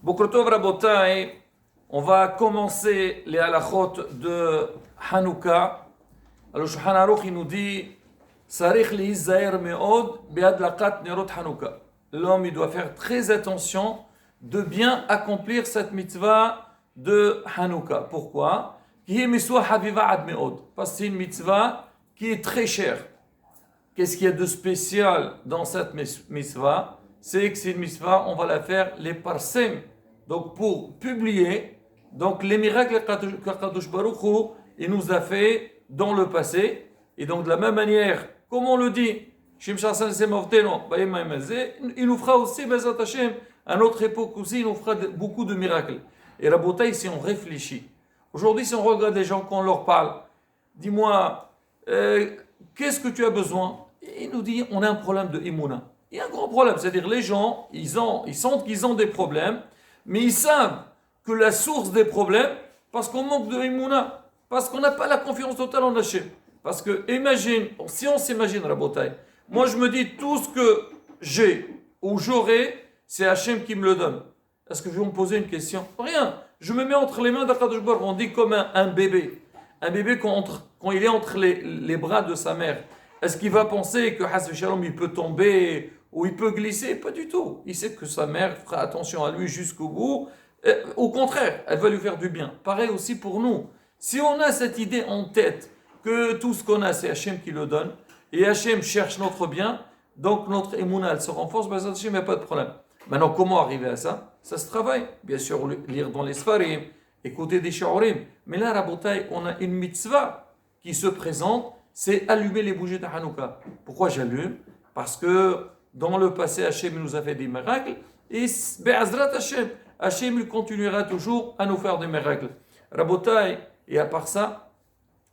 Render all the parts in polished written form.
Boker Tov Rabotai, on va commencer les halachot de Hanouka. Alors, Shulchan Aruch, il nous dit Sarich lihizaer me'od be'adlakat nerot Hanouka. L'homme, il doit faire très attention de bien accomplir cette mitzvah de Hanouka. Pourquoi? Qui est mitzvah haviva ad me'od. Parce que c'est une mitzvah qui est très chère. Qu'est-ce qu'il y a de spécial dans cette mitzvah? C'est que c'est une mitzvah, on va la faire les parsem. Donc pour publier donc les miracles qu'Akadosh Baruch Hu, il nous a fait dans le passé. Et donc de la même manière, comme on le dit, il nous fera aussi, à notre époque aussi, il nous fera beaucoup de miracles. Et Rabotai, si on réfléchit, aujourd'hui si on regarde les gens qu'on leur parle, dis-moi, qu'est-ce que tu as besoin? Et il nous dit, on a un problème de Imuna. Il y a un grand problème, c'est-à-dire les gens, ils sentent qu'ils ont des problèmes, mais ils savent que la source des problèmes, parce qu'on manque de Imuna, parce qu'on n'a pas la confiance totale en Hachem. Parce que, imagine, si on s'imagine, Rabotai, moi je me dis, tout ce que j'ai ou j'aurai, c'est Hachem qui me le donne. Est-ce que je vais me poser une question? Rien. Je me mets entre les mains d'Akadosh Baruch Hu. On dit comme un bébé. Un bébé, quand il est entre les bras de sa mère, est-ce qu'il va penser que Hasbe Shalom, il peut tomber ou il peut glisser? Pas du tout. Il sait que sa mère fera attention à lui jusqu'au bout. Au contraire, elle va lui faire du bien. Pareil aussi pour nous. Si on a cette idée en tête que tout ce qu'on a, c'est Hachem qui le donne, et Hachem cherche notre bien, donc notre émouna, elle se renforce, ben Hachem, il n'y a pas de problème. Maintenant, comment arriver à ça? Ça se travaille. Bien sûr, lire dans les Sfarim, écouter des Shaorim. Mais là, Rabotai, on a une mitzvah qui se présente, c'est allumer les bougies de Hanouka. Pourquoi j'allume? Parce que dans le passé, Hachem nous a fait des miracles, et Be'azrat Hachem, Hachem il continuera toujours à nous faire des miracles. Rabotai, et à part ça,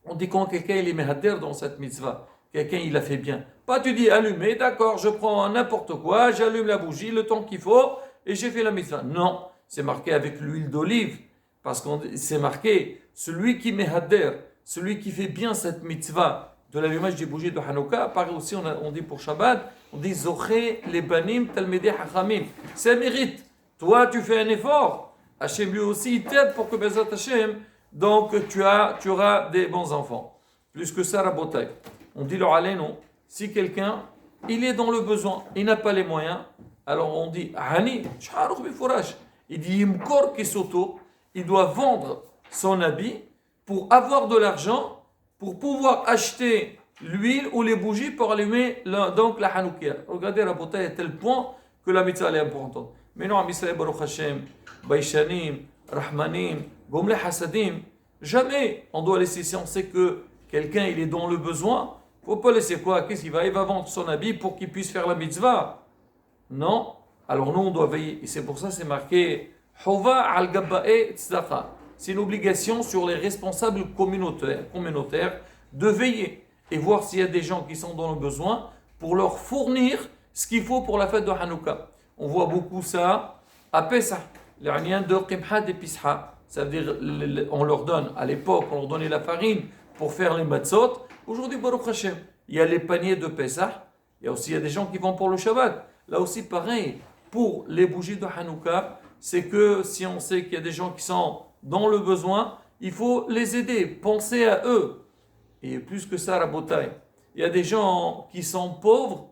on dit quand quelqu'un il est mehader dans cette mitzvah, quelqu'un il a fait bien. Pas tu dis allumer, d'accord, je prends n'importe quoi, j'allume la bougie, le temps qu'il faut, et j'ai fait la mitzvah. Non, c'est marqué avec l'huile d'olive, parce que c'est marqué, celui qui mehader, celui qui fait bien cette mitzvah de l'allumage des bougies de Hanouka, pareil aussi on dit pour Shabbat, on dit Zoché les banim talmidei hachamim. Ça mérite. Toi tu fais un effort, Hachem lui aussi il t'aide pour que Bezat Hachem, donc tu auras des bons enfants. Plus que ça, Rabotai. On dit leur allez non. Si quelqu'un, il est dans le besoin, il n'a pas les moyens, alors on dit Hani, Shaharuch Bifourash. Il dit Yimkor Kisoto, il doit vendre son habit pour avoir de l'argent, pour pouvoir acheter l'huile ou les bougies pour allumer donc la Hanoukia. Regardez Rabotai à tel point que la mitzvah est importante. Mais non, Amisraël Baruch Hashem, Baishanim, Rahmanim, Gomle Hasadim, jamais on doit laisser, si on sait que quelqu'un il est dans le besoin, il ne faut pas laisser quoi? Qu'est-ce qu'il va? Il va vendre son habit pour qu'il puisse faire la mitzvah. Non. Alors nous on doit veiller. Et c'est pour ça c'est marqué Hova al Gabba'e Tzdaqa. C'est une obligation sur les responsables communautaires de veiller et voir s'il y a des gens qui sont dans le besoin pour leur fournir ce qu'il faut pour la fête de Hanouka. On voit beaucoup ça à Pesach, les Raniens de Qimha et Pisha. Ça veut dire, on leur donne, à l'époque, on leur donnait la farine pour faire les matzot. Aujourd'hui, Baruch Hashem, il y a les paniers de Pesach. Il y a des gens qui vont pour le Shabbat. Là aussi, pareil, pour les bougies de Hanouka, c'est que si on sait qu'il y a des gens qui sont dans le besoin, il faut les aider, penser à eux. Et plus que ça, Rabotai, il y a des gens qui sont pauvres,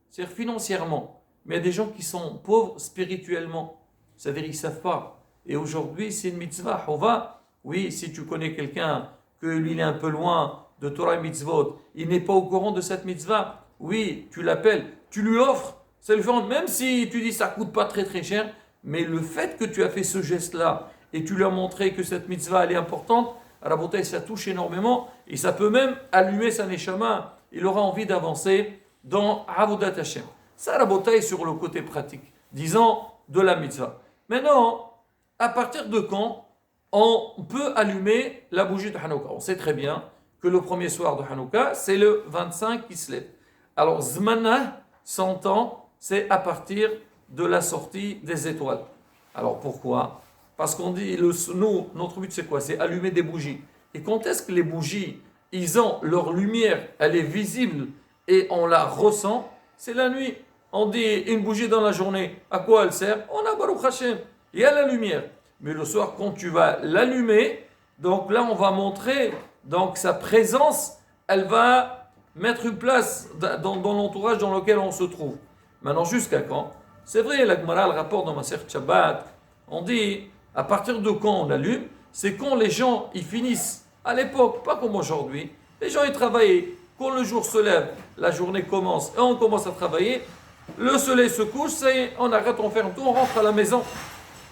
c'est-à-dire financièrement, mais il y a des gens qui sont pauvres spirituellement. C'est-à-dire qu'ils ne savent pas. Et aujourd'hui, c'est une mitzvah. Hova, oui, si tu connais quelqu'un, que lui il est un peu loin de Torah et mitzvot, il n'est pas au courant de cette mitzvah, oui, tu l'appelles, tu lui offres, ça lui fait, même si tu dis ça coûte pas très très cher, mais le fait que tu as fait ce geste-là et tu lui as montré que cette mitzvah elle est importante, Rabotai, ça touche énormément et ça peut même allumer sa neshama. Il aura envie d'avancer dans Avodat Hashem. Ça, Rabotai, sur le côté pratique, disons de la mitzvah. Maintenant, à partir de quand on peut allumer la bougie de Hanouka? On sait très bien que le premier soir de Hanouka, c'est le 25 qui se lève. Alors, Zmanah, 100 ans, c'est à partir de la sortie des étoiles. Alors, pourquoi? Parce qu'on dit, nous, notre but c'est quoi? C'est allumer des bougies. Et quand est-ce que les bougies, ils ont leur lumière, elle est visible et on la ressent? C'est la nuit. On dit une bougie dans la journée, à quoi elle sert? On a Baruch Hashem. il y a la lumière. Mais le soir, quand tu vas l'allumer, donc là, on va montrer donc sa présence, elle va mettre une place dans l'entourage dans lequel on se trouve. Maintenant, jusqu'à quand? C'est vrai, la Gemara, le rapport dans ma Masechet Shabbat, on dit, à partir de quand on allume, c'est quand les gens, ils finissent, à l'époque, pas comme aujourd'hui, les gens, ils travaillaient, quand le jour se lève, la journée commence, et on commence à travailler, le soleil se couche, ça y est, on arrête, on ferme tout, on rentre à la maison.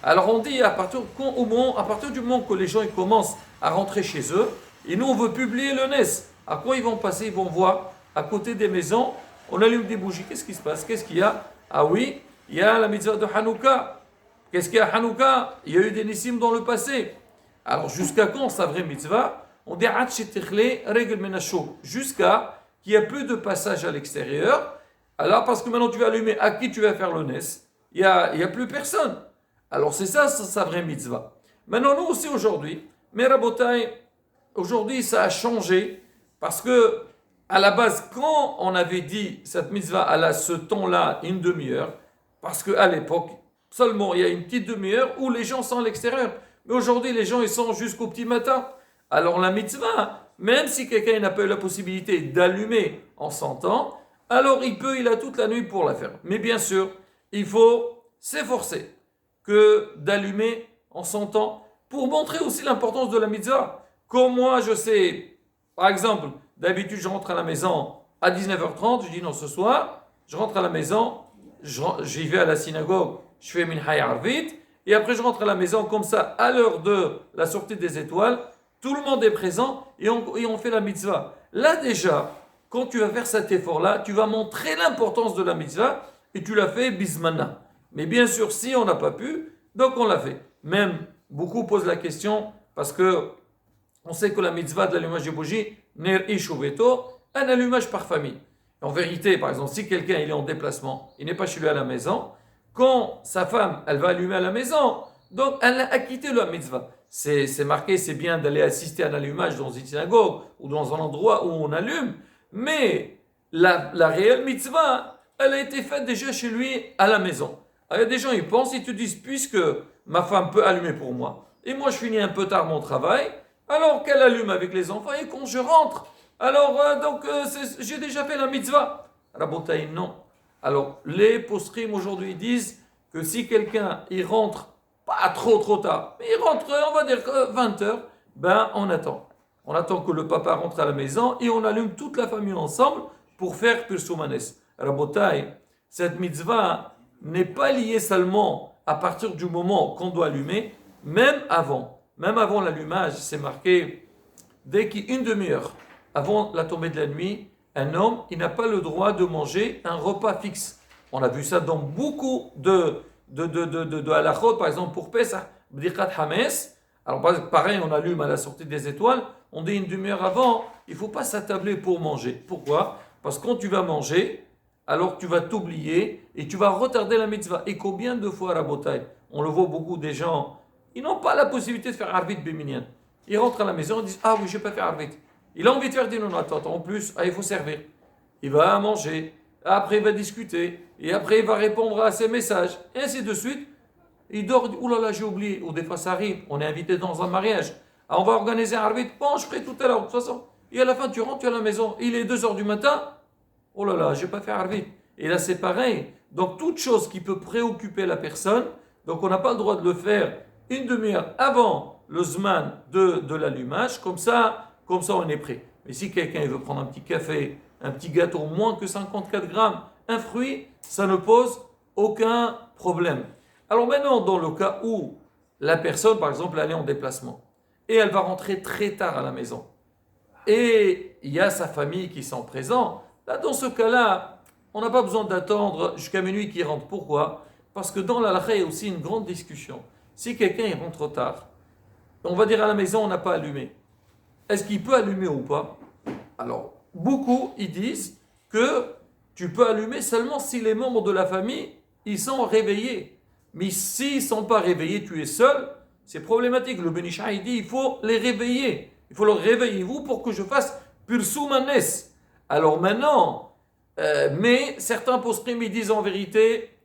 Alors on dit, à partir du moment que les gens ils commencent à rentrer chez eux, et nous on veut publier le NES, à quoi ils vont passer? Ils vont voir, à côté des maisons, on allume des bougies, qu'est-ce qui se passe? Qu'est-ce qu'il y a? Ah oui, il y a la mitzvah de Hanouka. Qu'est-ce qu'il y a à Hanouka? Il y a eu des nissim dans le passé. Alors jusqu'à quand sa vraie mitzvah? On dit jusqu'à qu'il n'y a plus de passage à l'extérieur. Alors parce que maintenant tu vas allumer, à qui tu vas faire le NES? Il n'y a plus personne. Alors c'est ça sa vraie mitzvah. Maintenant nous aussi aujourd'hui, mais Rabotai, aujourd'hui ça a changé parce que à la base quand on avait dit cette mitzvah elle a ce temps-là, une demi-heure, parce qu'à l'époque seulement il y a une petite demi-heure où les gens sont à l'extérieur. Mais aujourd'hui les gens ils sont jusqu'au petit matin. Alors la mitzvah, même si quelqu'un n'a pas eu la possibilité d'allumer en s'entend, alors il a toute la nuit pour la faire. Mais bien sûr, il faut s'efforcer que d'allumer en s'entend pour montrer aussi l'importance de la mitzvah. Comme moi, je sais, par exemple, d'habitude, je rentre à la maison à 19h30, je dis non, ce soir, je rentre à la maison, j'y vais à la synagogue, je fais Mincha Arvit, et après je rentre à la maison comme ça, à l'heure de la sortie des étoiles, tout le monde est présent et on fait la mitzvah. Là déjà, quand tu vas faire cet effort-là, tu vas montrer l'importance de la mitzvah et tu l'as fait bismana. Mais bien sûr, si on n'a pas pu, donc on l'a fait. Même, beaucoup posent la question parce que on sait que la mitzvah de l'allumage des bougies, ner ish uveto, un allumage par famille. En vérité, par exemple, si quelqu'un il est en déplacement, il n'est pas chez lui à la maison, quand sa femme, elle va allumer à la maison, donc elle a acquitté la mitzvah. C'est marqué, c'est bien d'aller assister à un allumage dans une synagogue ou dans un endroit où on allume, mais la réelle mitzvah, elle a été faite déjà chez lui à la maison. Alors, des gens, ils pensent, ils te disent, puisque ma femme peut allumer pour moi, et moi je finis un peu tard mon travail, alors qu'elle allume avec les enfants, et quand je rentre, alors j'ai déjà fait la mitzvah. Rabotaï, non. Alors, les postrim aujourd'hui disent que si quelqu'un, il rentre pas trop tard, mais il rentre, on va dire 20h, ben on attend. On attend que le papa rentre à la maison et on allume toute la famille ensemble pour faire Pirsumanes. Rabotai, cette mitzvah n'est pas liée seulement à partir du moment qu'on doit allumer, même avant. Même avant l'allumage, c'est marqué, dès qu'une demi-heure avant la tombée de la nuit, un homme, il n'a pas le droit de manger un repas fixe. On a vu ça dans beaucoup de halachot, par exemple pour Pesach, Bdikat Hames. Alors pareil, on allume à la sortie des étoiles, on dit une demi-heure avant, il ne faut pas s'attabler pour manger. Pourquoi? Parce que quand tu vas manger, alors tu vas t'oublier et tu vas retarder la mitzvah. Et combien de fois, Rabotai, on le voit beaucoup des gens, ils n'ont pas la possibilité de faire Arvit Béminyan. Ils rentrent à la maison et disent, ah oui, je ne vais pas faire Arvit. Il a envie de faire des non, attends, en plus, il faut servir. Il va manger, après il va discuter, et après il va répondre à ses messages, et ainsi de suite. Il dort, dit, oulala, j'ai oublié, ou des fois ça arrive, on est invité dans un mariage. Ah, on va organiser un arbitre, bon, je ferai tout à l'heure, de toute façon. Et à la fin, tu rentres, tu es à la maison, il est 2h du matin, oh là là, je n'ai pas fait arbitre. Et là, c'est pareil. Donc, toute chose qui peut préoccuper la personne, donc on n'a pas le droit de le faire une demi-heure avant le zman de l'allumage, comme ça on est prêt. Mais si quelqu'un veut prendre un petit café, un petit gâteau, moins que 54 grammes, un fruit, ça ne pose aucun problème. Alors maintenant, dans le cas où la personne, par exemple, elle est en déplacement et elle va rentrer très tard à la maison et il y a sa famille qui sont présents, là, dans ce cas-là, on n'a pas besoin d'attendre jusqu'à minuit qu'il rentre. Pourquoi? Parce que dans la halakha, il y a aussi une grande discussion. Si quelqu'un il rentre tard, on va dire à la maison, on n'a pas allumé. Est-ce qu'il peut allumer ou pas? Alors, beaucoup, ils disent que tu peux allumer seulement si les membres de la famille, ils sont réveillés. Mais s'ils ne sont pas réveillés, tu es seul, c'est problématique. Le Ben Ish Chai, il dit, il faut les réveiller. Il faut leur réveiller, vous, pour que je fasse Pirsumanes. Alors maintenant, mais certains poskim, ils disent en vérité,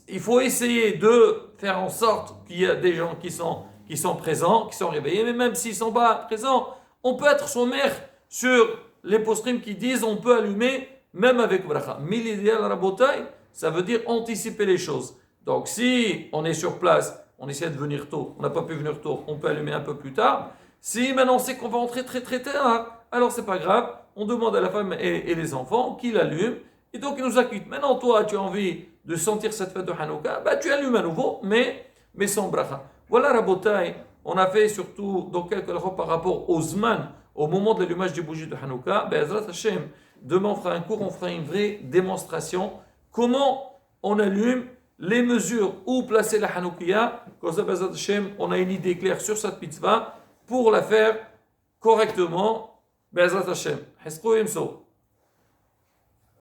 il faut essayer de faire en sorte qu'il y a des gens qui sont présents, qui sont réveillés, mais même s'ils ne sont pas présents, on peut être sommaire sur les post-streams qui disent on peut allumer même avec bracha. Mais l'idéal rabotai, ça veut dire anticiper les choses. Donc si on est sur place, on essaie de venir tôt, on n'a pas pu venir tôt, on peut allumer un peu plus tard. Si maintenant on sait qu'on va rentrer très très tard, alors c'est pas grave, on demande à la femme et les enfants qu'ils allument, et donc ils nous acquittent. Maintenant toi, tu as envie de sentir cette fête de Hanouka, bah tu allumes à nouveau, mais sans bracha. Voilà Rabotai, on a fait surtout dans quelques fois par rapport au Zman, au moment de l'allumage des bougies de Hanouka. Be'ezrat Hashem, demain on fera un cours, on fera une vraie démonstration. Comment on allume, les mesures, où placer la Hanoukia. Comme ça, Be'ezrat Hashem, on a une idée claire sur cette mitzvah pour la faire correctement. Be'ezrat Hashem. Heskou Yemso.